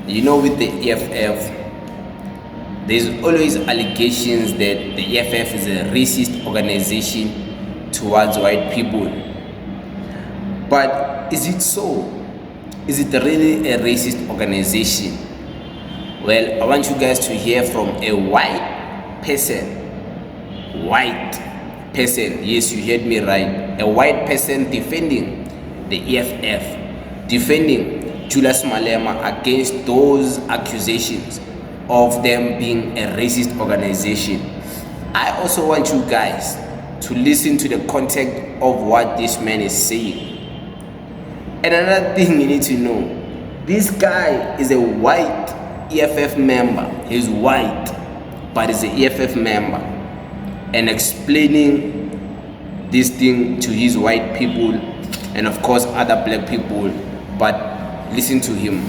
You know, with the EFF, there's always allegations that the EFF is a racist organization towards white people. But is it so? Is it really a racist organization? Well, I want you guys to hear from a white person. Yes, you heard me right. A white person defending the EFF, defending Julius Malema against those accusations of them being a racist organization. I also want you guys to listen to the context of what this man is saying. And another thing you need to know, this guy is a white EFF member. He's white, but he's an EFF member, and explaining this thing to his white people and of course other black people. But listen to him.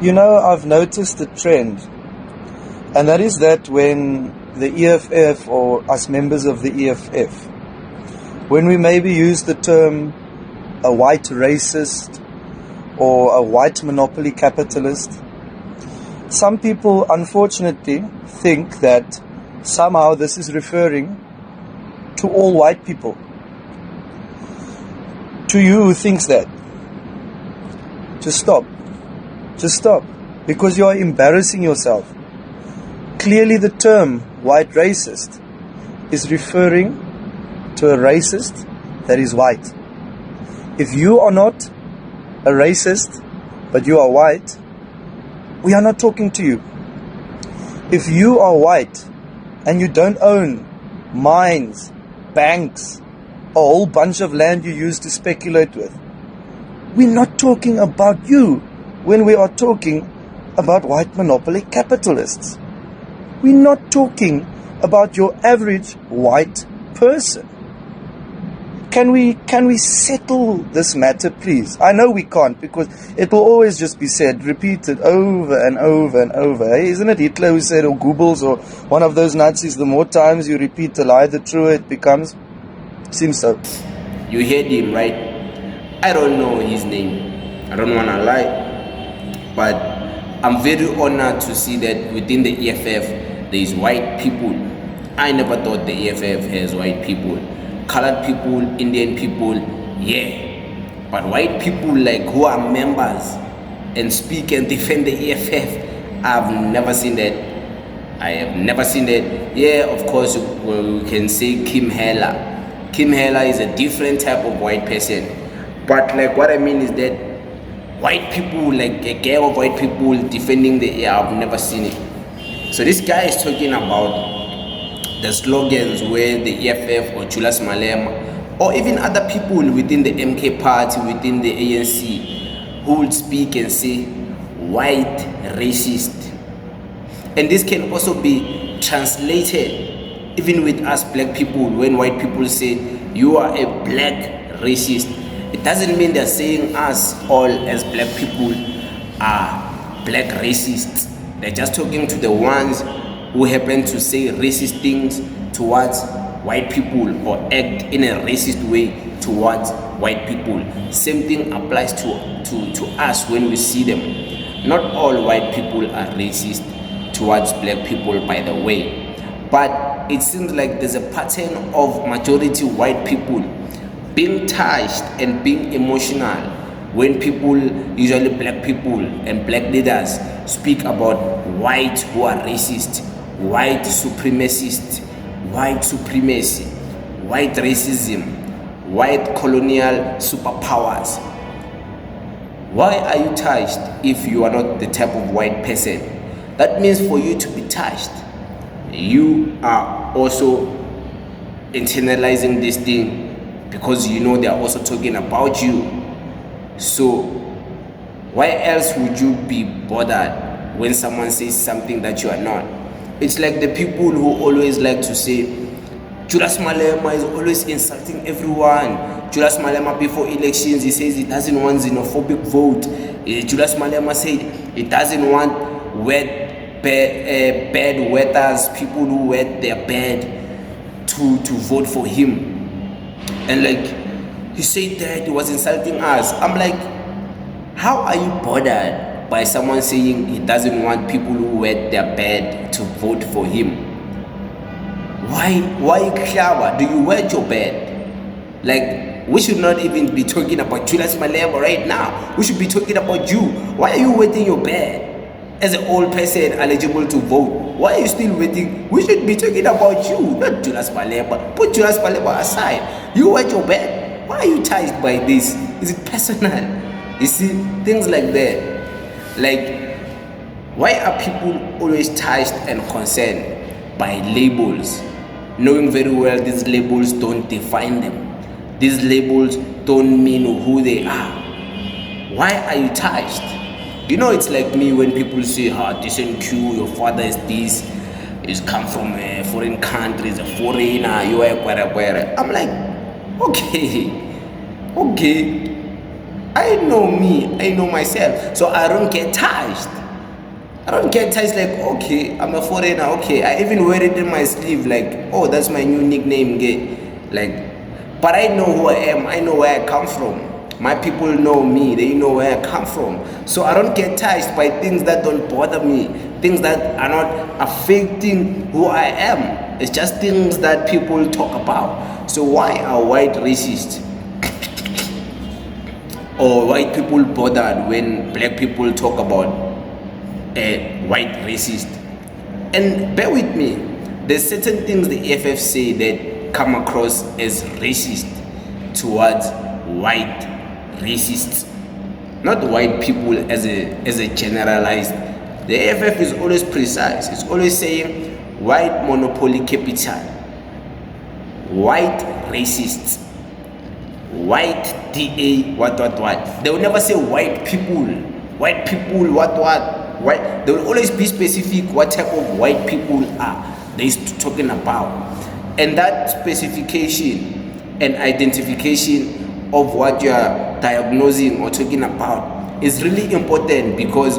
You know, I've noticed a trend, and that is that when the EFF, or us members of the EFF, when we maybe use the term a white racist or a white monopoly capitalist, some people unfortunately think that somehow this is referring to all white people. To you who thinks that, just stop. Just stop. Because you are embarrassing yourself. Clearly the term white racist is referring to a racist that is white. If you are not a racist, but you are white, we are not talking to you. If you are white and you don't own mines, banks, a whole bunch of land you use to speculate with, we're not talking about you when we are talking about white monopoly capitalists. We're not talking about your average white person. Can we settle this matter, please? I know we can't, because it will always just be said, repeated over and over and over. Hey, isn't it Hitler who said, or Goebbels, or one of those Nazis, the more times you repeat the lie, the truer it becomes? Seems so. You heard him, right? I don't know his name. I don't want to lie. But I'm very honored to see that within the EFF, there is white people. I never thought the EFF has white people. Colored people, Indian people, yeah. But white people like who are members and speak and defend the EFF, I've never seen that. I have never seen that. Yeah, of course, we can say Kim Hela. Kim Hela is a different type of white person. But like what I mean is that white people, like a gang of white people defending the EFF, I've never seen it. So this guy is talking about the slogans where the EFF or Julius Malema or even other people within the MK party, within the ANC, who would speak and say white racist. And this can also be translated even with us black people. When white people say you are a black racist, it doesn't mean they're saying us all as black people are black racists. They're just talking to the ones who happen to say racist things towards white people or act in a racist way towards white people. Same thing applies to us when we see them. Not all white people are racist towards black people, by the way. But it seems like there's a pattern of majority white people being touched and being emotional when people, usually black people and black leaders, speak about white who are racist, white supremacist, white supremacy, white racism, white colonial superpowers. Why are you touched if you are not the type of white person? That means for you to be touched, you are also internalizing this thing, because you know they are also talking about you. So why else would you be bothered when someone says something that you are not? It's like the people who always like to say Julius Malema is always insulting everyone. Julius Malema before elections, he says he doesn't want xenophobic vote. Julius Malema said he doesn't want bad weathers, people who wet their bed to vote for him. And like he said that he was insulting us. I'm like, how are you bothered by someone saying he doesn't want people who wet their bed to vote for him. Why clever? Do you wet your bed? Like, we should not even be talking about Julius Malema right now. We should be talking about you. Why are you wetting your bed? As an old person eligible to vote, why are you still waiting? We should be talking about you, not Julius Malema. Put Julius Malema aside. You wet your bed. Why are you touched by this? Is it personal? You see, things like that. Like, why are people always touched and concerned by labels, knowing very well these labels don't define them? These labels don't mean who they are. Why are you touched? You know, it's like me when people say, this and Q, your father is this, he's come from a foreign country, he's a foreigner, you are where. I'm like, okay, I know me, I know myself, so I don't get touched. I don't get touched like, okay, I'm a foreigner, okay. I even wear it in my sleeve, like, oh, that's my new nickname, but I know who I am, I know where I come from. My people know me, they know where I come from. So I don't get touched by things that don't bother me, things that are not affecting who I am. It's just things that people talk about. So why are white racist? Or white people bothered when black people talk about a white racist? And bear with me, there's certain things the EFF say that come across as racist towards white racists, not white people as a generalized. The EFF is always precise. It's always saying white monopoly capital, white racists, white DA, what. They will never say white people, what. White. They will always be specific what type of white people are they talking about, and that specification and identification of what you are diagnosing or talking about is really important, because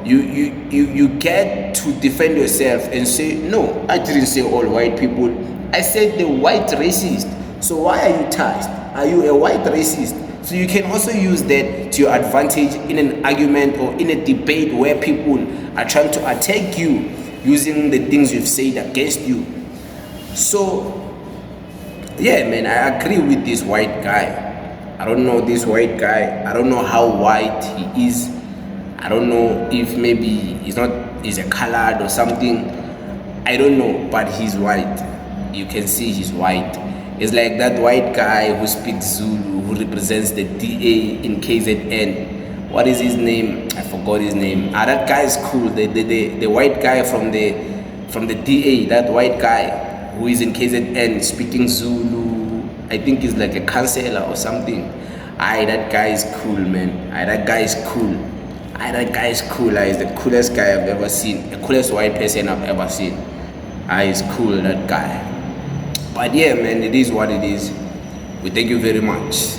you get to defend yourself and say, no, I didn't say all white people, I said the white racist. So why are you touched? Are you a white racist? So you can also use that to your advantage in an argument or in a debate where people are trying to attack you using the things you've said against you. So yeah, man, I agree with this white guy. I don't know this white guy. I don't know how white he is. I don't know if maybe he's a colored or something. I don't know, but he's white. You can see he's white. It's like that white guy who speaks Zulu, who represents the DA in KZN. What is his name? I forgot his name. That guy is cool. The white guy from the DA, that white guy who is in KZN speaking Zulu. I think he's like a counselor or something. That guy is cool, man. That guy is cool. He's the coolest guy I've ever seen. The coolest white person I've ever seen. He's cool, that guy. But yeah, man, it is what it is. We thank you very much.